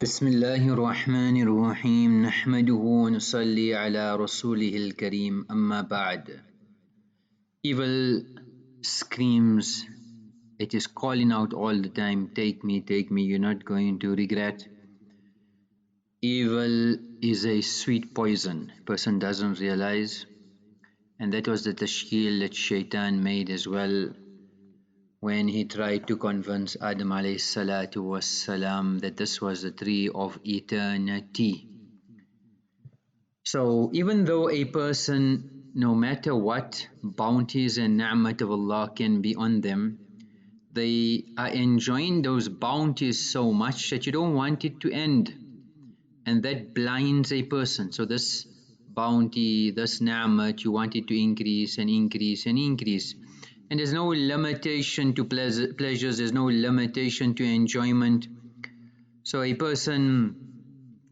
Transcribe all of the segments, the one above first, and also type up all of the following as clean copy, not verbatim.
بسم الله الرحمن الرحيم نحمده ونصلي على رسوله الكريم أما بعد. Evil screams, it is calling out all the time, take me, you're not going to regret. Evil is a sweet poison, person doesn't realize, and that was the tashkil that shaitan made as well when he tried to convince Adam alayhi salatu wassalam that this was the tree of eternity. So even though a person, no matter what bounties and ni'mat of Allah can be on them, they are enjoying those bounties so much that you don't want it to end, and that blinds a person. So this bounty, this ni'mat, you want it to increase and increase and increase, and there's no limitation to pleasures, there's no limitation to enjoyment. So a person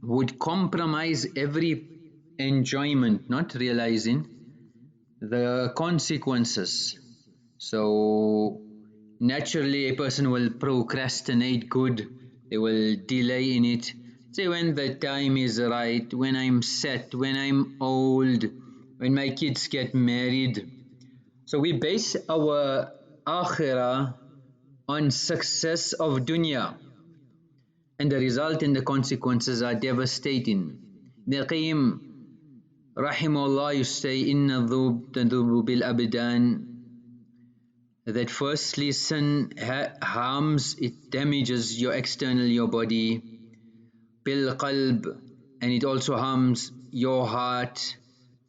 would compromise every enjoyment, not realizing the consequences. So naturally a person will procrastinate good, they will delay in it. Say when the time is right, when I'm set, when I'm old, when my kids get married. So we base our akhirah on success of dunya, and the result and the consequences are devastating. The Qayyim rahimahullah used to say, Inna dhub tadhubu bil abdan, that firstly sin harms, it damages your external, your body, bil qalb, and it also harms your heart,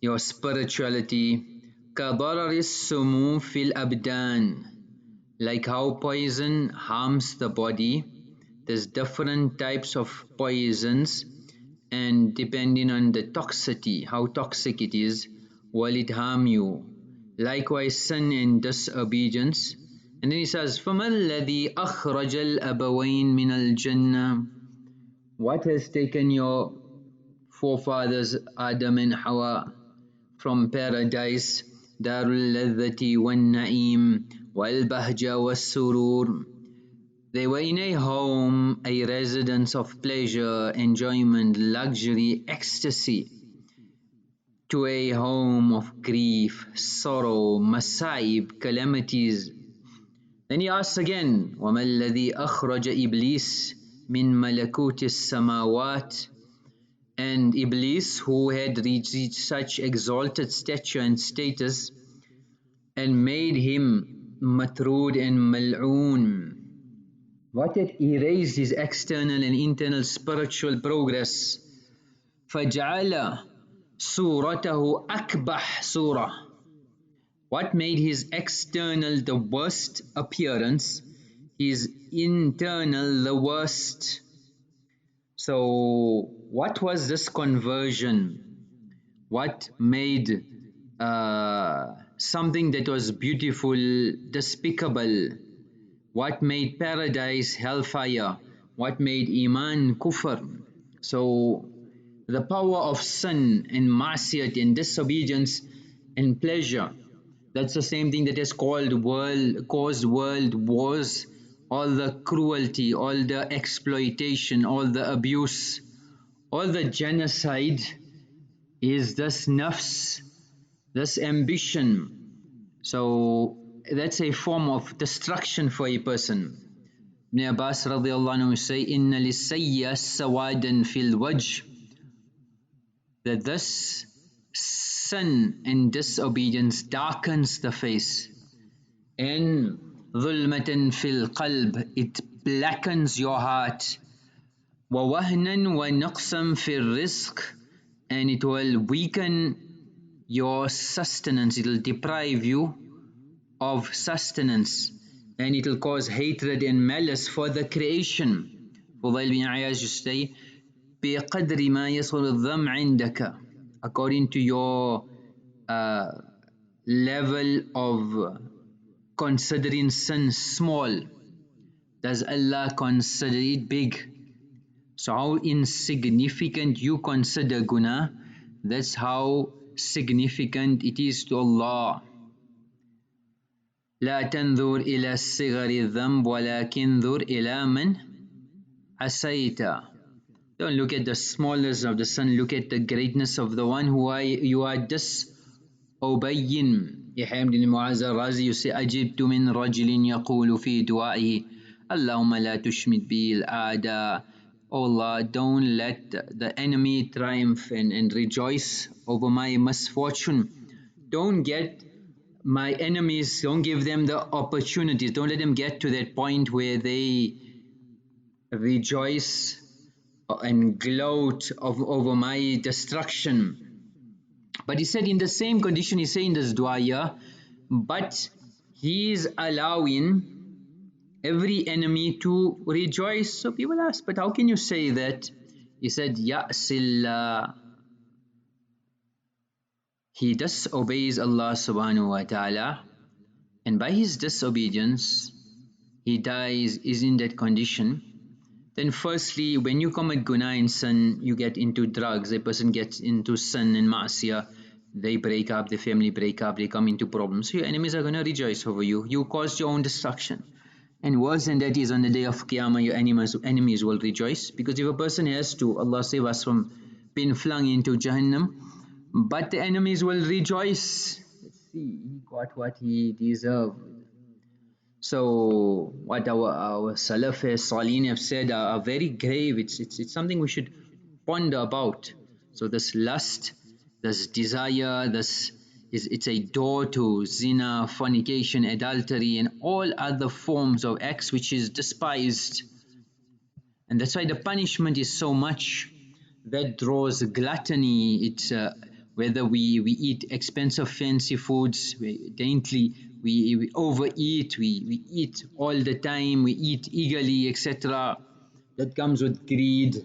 your spirituality, ka dararis sumu fil abdan, like how poison harms the body. There's different types of poisons, and depending on the toxicity, how toxic it is, will it harm you. Likewise sin and disobedience. And then he says, فَمَا الَّذِي أَخْرَجَ الْأَبَوَيْنِ مِنَ الْجَنَّةِ, what has taken your forefathers Adam and Hawa from paradise, Darul Ladhati wal Naeem wal Bahja was Surur. They were in a home, a residence of pleasure, enjoyment, luxury, ecstasy, to a home of grief, sorrow, masaib, calamities. Then he asks again, وَمَا الَّذِي أَخْرَجَ إِبْلِيسِ مِنْ مَلَكُوتِ السَّمَاوَاتِ, and Iblis, who had reached such exalted stature and status, and made him matrud and mal'oon. What had erased his external and internal spiritual progress. فَجَعَلَ صُورَتَهُ أَكْبَحْ صُورَةً, what made his external the worst appearance, his internal the worst. So what was this conversion? What made something that was beautiful despicable? What made paradise hellfire? What made iman kufr? So the power of sin and ma'siyat and disobedience and pleasure, that's the same thing that has caused world wars, all the cruelty, all the exploitation, all the abuse, all the genocide, is this nafs, this ambition. So that's a form of destruction for a person. Ibn Abbas radiallahu anhu say, Inna lisayya sawadan fil wajh, that this sin and disobedience darkens the face, and dhulmatan fil qalb, it blackens your heart, wa wahnan wa naqsam fil rizq, and it will weaken your sustenance, it will deprive you of sustenance, and it will cause hatred and malice for the creation. Fudail bin Ayaaz used to say, بِقَدْرِ مَا يَصُلُ الظَّمْ عِنْدَكَ, according to your level of considering sin small, does Allah consider it big. So how insignificant you consider guna, that's how significant it is to Allah. لا تنظر إلى الصغر الذنب ولكن انظر إلى من عصيت. Don't look at the smallness of the sun, look at the greatness of the one who you are disobeying. Yahya ibn Muaaz al-Razi, you say, أجبت من رجل يقول في دعائه اللهم لا تشمت بي الأعداء. Oh Allah, don't let the enemy triumph and rejoice over my misfortune. Don't get my enemies, don't give them the opportunities. Don't let them get to that point where they rejoice and gloat over my destruction. But he said in the same condition, he's saying this dua here, but he is allowing every enemy to rejoice. So people ask, but how can you say that? He said, Ya'sillah. He disobeys Allah subhanahu wa ta'ala, and by his disobedience, he dies, is in that condition. Then firstly, when you commit guna and sin, you get into drugs, a person gets into sin and ma'asiyah, they break up, the family break up, they come into problems. So your enemies are going to rejoice over you. You caused your own destruction. And worse than that is on the day of Qiyamah, your enemies will rejoice. Because if a person has to, Allah save us from being flung into Jahannam, but the enemies will rejoice. Let's see, he got what he deserved. So what our Salaf Salihin have said are very grave. It's something we should ponder about. So this lust, this desire, it's a door to zina, fornication, adultery, and all other forms of acts which is despised. And that's why the punishment is so much. That draws gluttony. It's whether we eat expensive fancy foods, daintily, we overeat, we eat all the time, we eat eagerly, etc. That comes with greed,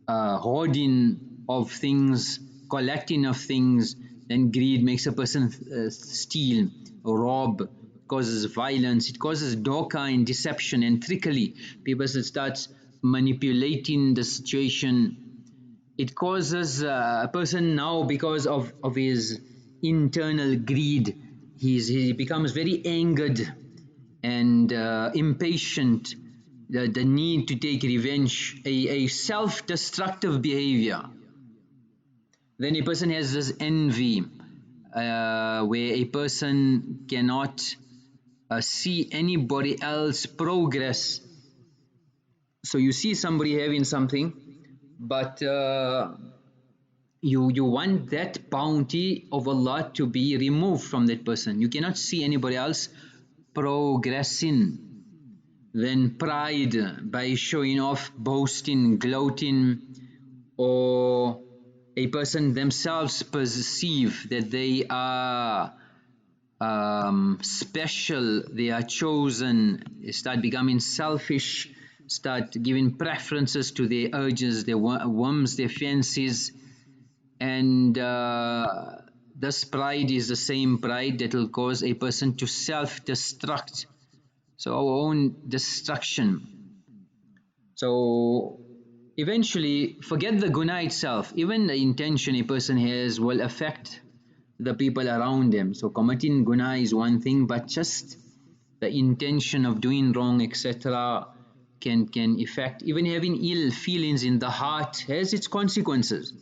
hoarding of things, collecting of things. Then greed makes a person steal, rob, causes violence, it causes doka and deception and trickery. People start manipulating the situation. It causes a person now, because of his internal greed, he becomes very angered and impatient, the need to take revenge, a self-destructive behavior. Then a person has this envy, where a person cannot see anybody else progress. So you see somebody having something, but you want that bounty of Allah to be removed from that person. You cannot see anybody else progressing. Then pride, by showing off, boasting, gloating, or a person themselves perceive that they are special, they are chosen, they start becoming selfish, start giving preferences to their urges, their whims, their fancies. And this pride is the same pride that will cause a person to self-destruct. So our own destruction. So eventually, forget the guna itself. Even the intention a person has will affect the people around them. So committing guna is one thing, but just the intention of doing wrong, etc., can affect. Even having ill feelings in the heart has its consequences.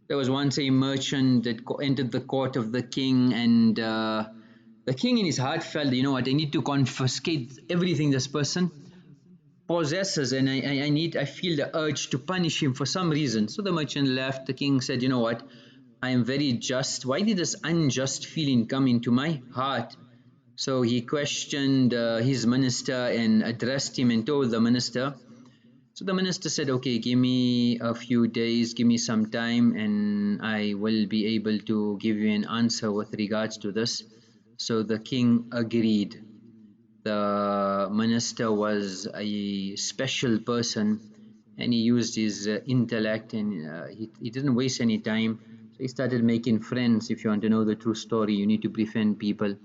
There was once a merchant that entered the court of the king, and the king in his heart felt, you know what, I need to confiscate everything this person possesses, and I feel the urge to punish him for some reason. So the merchant left. The king said, you know what, I am very just. Why did this unjust feeling come into my heart? So he questioned his minister and addressed him and told the minister. So the minister said, okay, give me a few days, give me some time, and I will be able to give you an answer with regards to this. So the king agreed. The minister was a special person, and he used his intellect, and he didn't waste any time. So he started making friends. If you want to know the true story, you need to befriend people.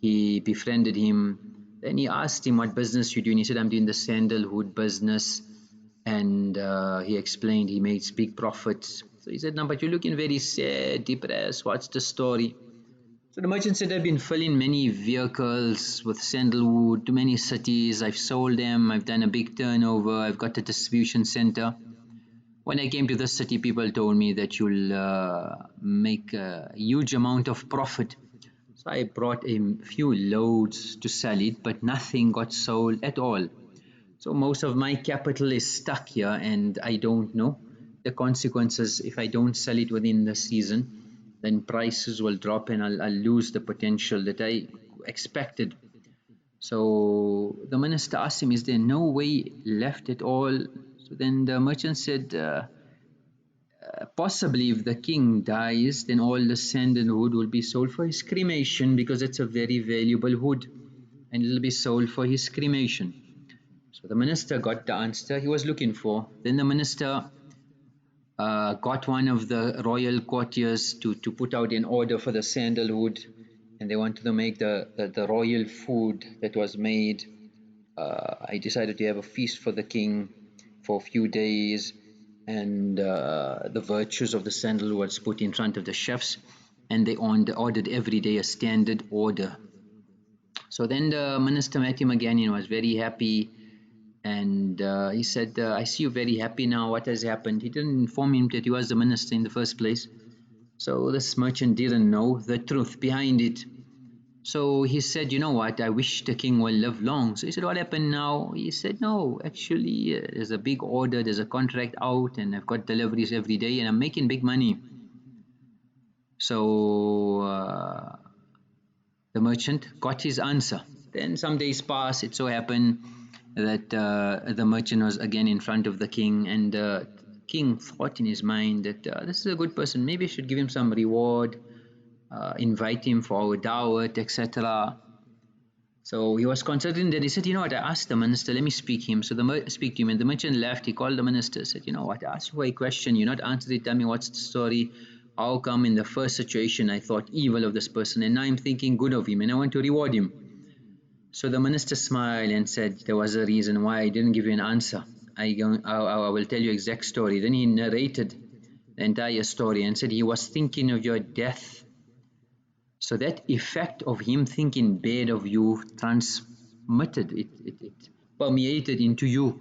He befriended him. Then he asked him, what business you do? And he said, I'm doing the sandalwood business. And he explained he makes big profits. So he said, no, but you're looking very sad, depressed. What's the story? So the merchant said, I've been filling many vehicles with sandalwood to many cities. I've sold them. I've done a big turnover. I've got a distribution center. When I came to the city, people told me that you'll make a huge amount of profit. So I brought a few loads to sell it, but nothing got sold at all. So most of my capital is stuck here, and I don't know the consequences. If I don't sell it within the season, then prices will drop and I'll lose the potential that I expected. So the minister asked him, is there no way left at all? So then the merchant said, possibly if the king dies, then all the sandalwood will be sold for his cremation, because it's a very valuable wood, and it'll be sold for his cremation. So the minister got the answer he was looking for. Then the minister got one of the royal courtiers to put out an order for the sandalwood, and they wanted to make the royal food that was made. I decided to have a feast for the king for a few days, and the virtues of the sandalwood was put in front of the chefs, and they ordered every day a standard order. So then the minister met him again and was very happy, and he said, I see you very happy now, what has happened? He didn't inform him that he was the minister in the first place. So this merchant didn't know the truth behind it. So he said, you know what, I wish the king will live long. So he said, what happened now? He said, no, actually there's a big order, there's a contract out, and I've got deliveries every day, and I'm making big money. So the merchant got his answer. Then some days passed. It so happened that the merchant was again in front of the king, and the king thought in his mind that this is a good person, maybe I should give him some reward, invite him for our dawat, etc. So he was considering that. He said, you know what, I asked the minister, let me speak to him. So speak to him, and the merchant left. He called the minister, said, you know what, I asked you a question, you not answered it, tell me what's the story. How come in the first situation I thought evil of this person, and now I'm thinking good of him, and I want to reward him? So the minister smiled and said, there was a reason why I didn't give you an answer. I will tell you exact story. Then he narrated the entire story and said he was thinking of your death. So that effect of him thinking bad of you transmitted, it permeated into you.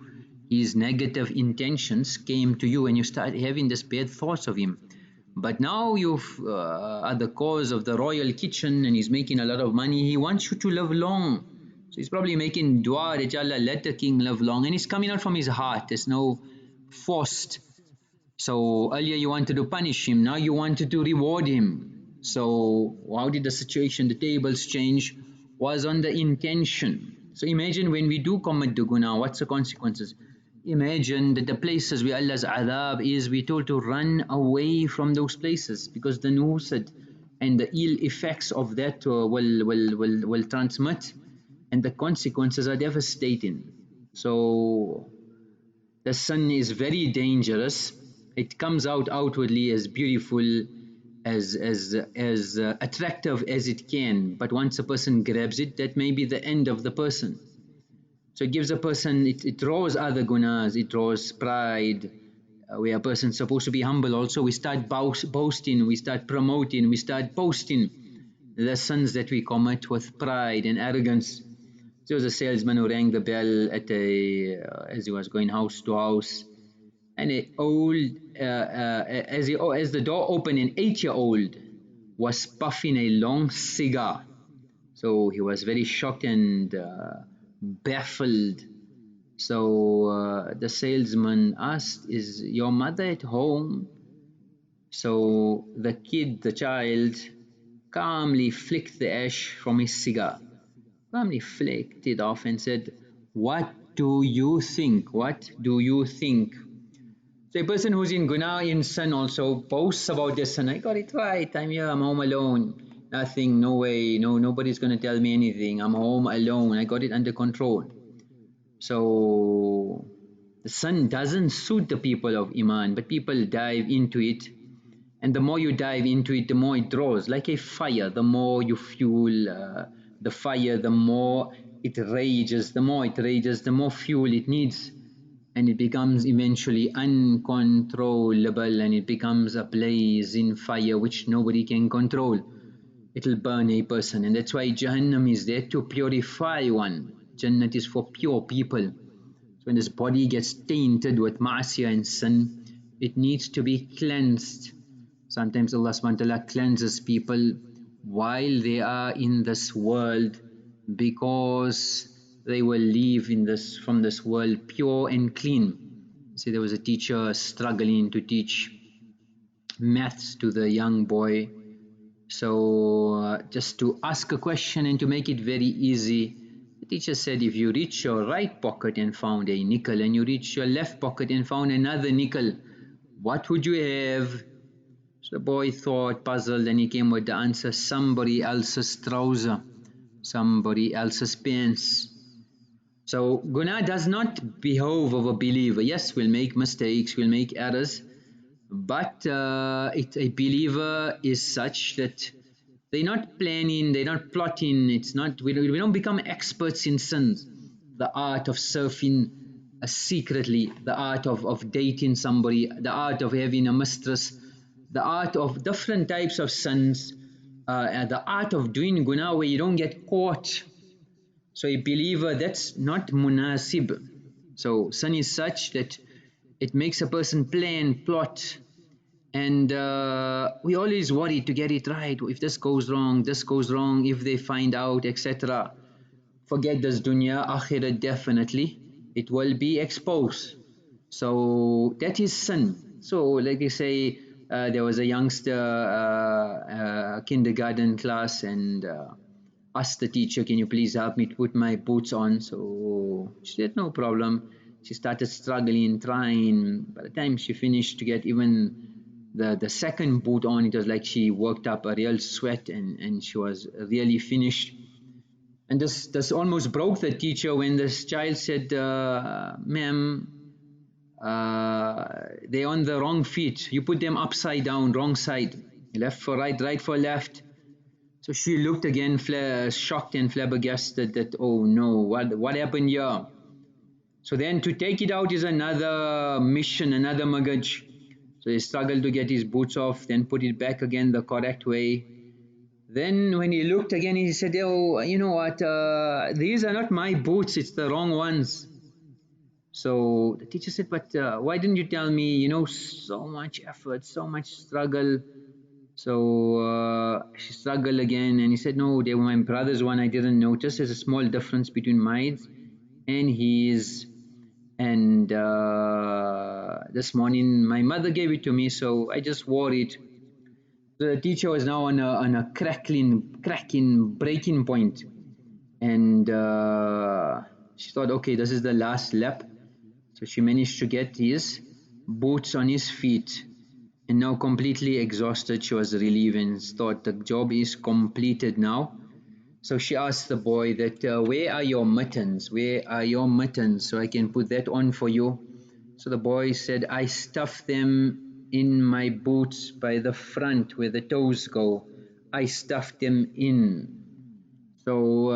His negative intentions came to you, and you started having this bad thoughts of him. But now you are the cause of the royal kitchen, and he's making a lot of money. He wants you to live long. So he's probably making dua that Allah let the king live long, and it's coming out from his heart. There's no forced. So earlier you wanted to punish him, now you wanted to reward him. So how did the situation, the tables change? Was on the intention. So imagine when we do commit the guna, what's the consequences? Imagine that the places where Allah's adhab is, we're told to run away from those places, because the nusad and the ill effects of that will transmit, and the consequences are devastating. So the sun is very dangerous. It comes out outwardly as beautiful, as attractive as it can, but once a person grabs it, that may be the end of the person. So it gives a person, it draws other gunas, it draws pride, where a person's supposed to be humble also. We start boasting, we start promoting, we start boasting the sins that we commit with pride and arrogance. There was a salesman who rang the bell at as he was going house to house, and as the door opened, an 8-year-old was puffing a long cigar. So he was very shocked and baffled. So the salesman asked, is your mother at home? So the child calmly flicked the ash from his cigar, calmly flicked it off and said, what do you think? What do you think? So a person who's in guna, in sin, also boasts about their sin. I got it right, I'm here, I'm home alone. Nothing, no way, nobody's going to tell me anything. I'm home alone, I got it under control. So the sun doesn't suit the people of Iman, but people dive into it. And the more you dive into it, the more it draws. Like a fire, the more you fuel the fire, the more it rages. The more it rages, the more fuel it needs. And it becomes eventually uncontrollable, and it becomes a blazing fire which nobody can control. It'll burn a person, and that's why Jahannam is there to purify one. Jannat is for pure people. So when this body gets tainted with ma'asiyah and sin, it needs to be cleansed. Sometimes Allah subhanahu wa ta'ala cleanses people while they are in this world, because they will leave from this world pure and clean. See, there was a teacher struggling to teach maths to the young boy. So just to ask a question and to make it very easy, the teacher said, if you reach your right pocket and found a nickel, and you reach your left pocket and found another nickel, what would you have? So the boy thought, puzzled, and he came with the answer: somebody else's trouser, somebody else's pants. So guna does not behove of a believer. Yes, we'll make mistakes, we'll make errors, but a believer is such that they're not planning, they're not plotting. It's not, we don't become experts in sins. The art of surfing secretly, the art of dating somebody, the art of having a mistress, the art of different types of sins, the art of doing guna where you don't get caught. So a believer, that's not munasib. So sin is such that it makes a person plan, plot, and we always worry to get it right. If this goes wrong, if they find out, etc. Forget this dunya, akhirah definitely, it will be exposed. So that is sin. So like they say, there was a youngster, kindergarten class, and asked the teacher, can you please help me to put my boots on? So she said, no problem. She started struggling, trying. By the time she finished to get even the second boot on, it was like she worked up a real sweat, and she was really finished. And this almost broke the teacher when this child said, ma'am, they're on the wrong feet. You put them upside down, wrong side. Left for right, right for left. So she looked again, shocked and flabbergasted that, oh no, what happened here? So then to take it out is another mission, another magaj. So he struggled to get his boots off, then put it back again the correct way. Then when he looked again, he said, oh, you know what, these are not my boots, it's the wrong ones. So the teacher said, but why didn't you tell me, so much effort, so much struggle. So she struggled again, and he said, no, they were my brother's one, I didn't notice. There's a small difference between mine and his. And this morning my mother gave it to me, so I just wore it. So the teacher was now on a cracking, breaking point. And she thought, okay, this is the last lap. So she managed to get his boots on his feet. And now completely exhausted, she was relieved and thought the job is completed now. So she asked the boy that, where are your mittens? Where are your mittens? So I can put that on for you. So the boy said, I stuffed them in my boots by the front where the toes go. I stuffed them in. So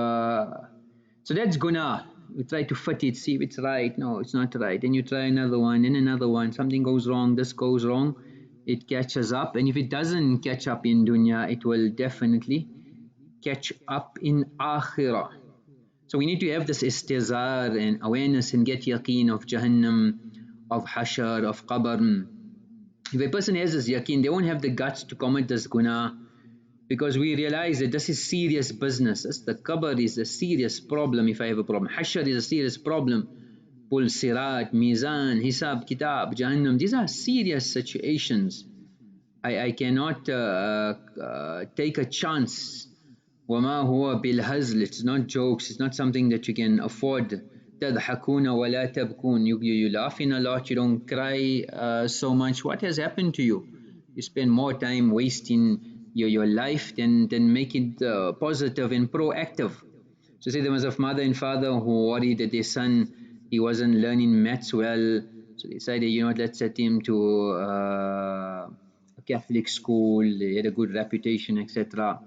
that's guna. You try to fit it, see if it's right. No, it's not right. Then you try another one and another one. Something goes wrong, this goes wrong. It catches up. And if it doesn't catch up in dunya, it will definitely catch up in akhirah. So we need to have this istizar and awareness and get yaqeen of Jahannam, of Hashar, of Qabr. If a person has this yaqeen, they won't have the guts to commit this guna, because we realize that this is serious business. The Qabr is a serious problem. If I have a problem, Hashar is a serious problem. Pul Sirat, Mizan, Hisab, Kitab, Jahannam, these are serious situations. I cannot take a chance. وَمَا هُوَ بِالْهَزْلِ, it's not jokes, it's not something that you can afford. تَضْحَكُونَ وَلَا تَبْكُونَ, you laughing a lot, you don't cry so much. What has happened to you? You spend more time wasting your life than make it positive and proactive. So say there was a mother and father who worried that their son, he wasn't learning maths well, so they decided, let's set him to a Catholic school. They had a good reputation, etc.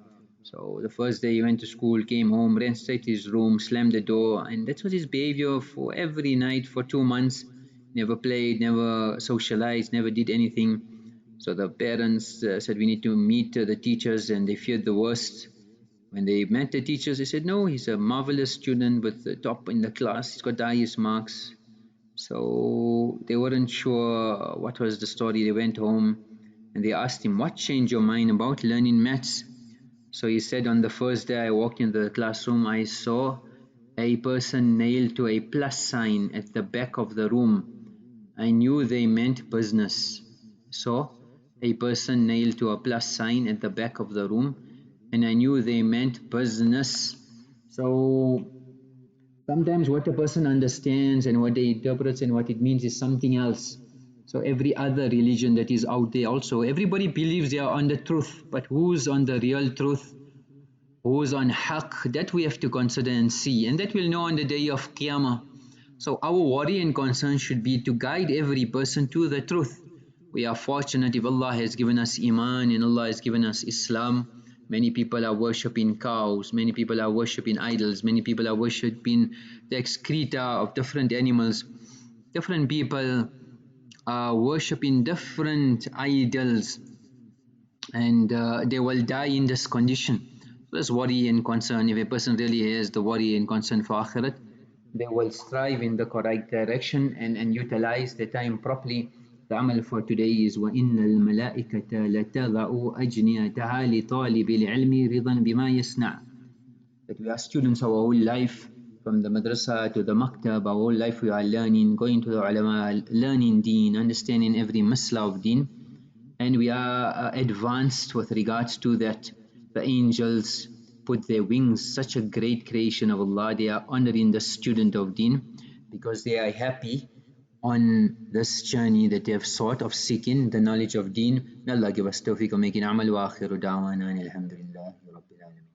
So the first day he went to school, came home, ran straight to his room, slammed the door, and that was his behavior for every night for 2 months. Never played, never socialized, never did anything. So the parents said, we need to meet the teachers, and they feared the worst. When they met the teachers, they said, no, he's a marvelous student with the top in the class, he's got the highest marks. So they weren't sure what was the story. They went home and they asked him, what changed your mind about learning maths? So he said, on the first day I walked into the classroom, I saw a person nailed to a plus sign at the back of the room. I knew they meant business. So a person nailed to a plus sign at the back of the room, and I knew they meant business. So sometimes what a person understands and what they interprets and what it means is something else. So every other religion that is out there also, everybody believes they are on the truth, but who's on the real truth? Who's on haqq? That we have to consider and see, and that we'll know on the day of Qiyamah. So our worry and concern should be to guide every person to the truth. We are fortunate if Allah has given us Iman and Allah has given us Islam. Many people are worshipping cows, many people are worshipping idols, many people are worshipping the excreta of different animals. Different people are worshipping different idols, and they will die in this condition. So there's worry and concern. If a person really has the worry and concern for Akhirat, they will strive in the correct direction and utilize the time properly. The amal for today is وَإِنَّ الْمَلَائِكَةَ لَتَضَعُ أَجْنِيَتَهَا لِطَالِبِ الْعِلْمِ رِضًا بِمَا يَصْنَعُ. That we are students our whole life, from the madrasa to the maktab, our whole life we are learning, going to the ulama, learning deen, understanding every masla of deen, and we are advanced with regards to that. The angels put their wings, such a great creation of Allah. They are honoring the student of deen because they are happy on this journey that they have sought of seeking the knowledge of deen. May Allah give us tawfiq of making amal wa akhiru da'wana alhamdulillahi rabbil alamin.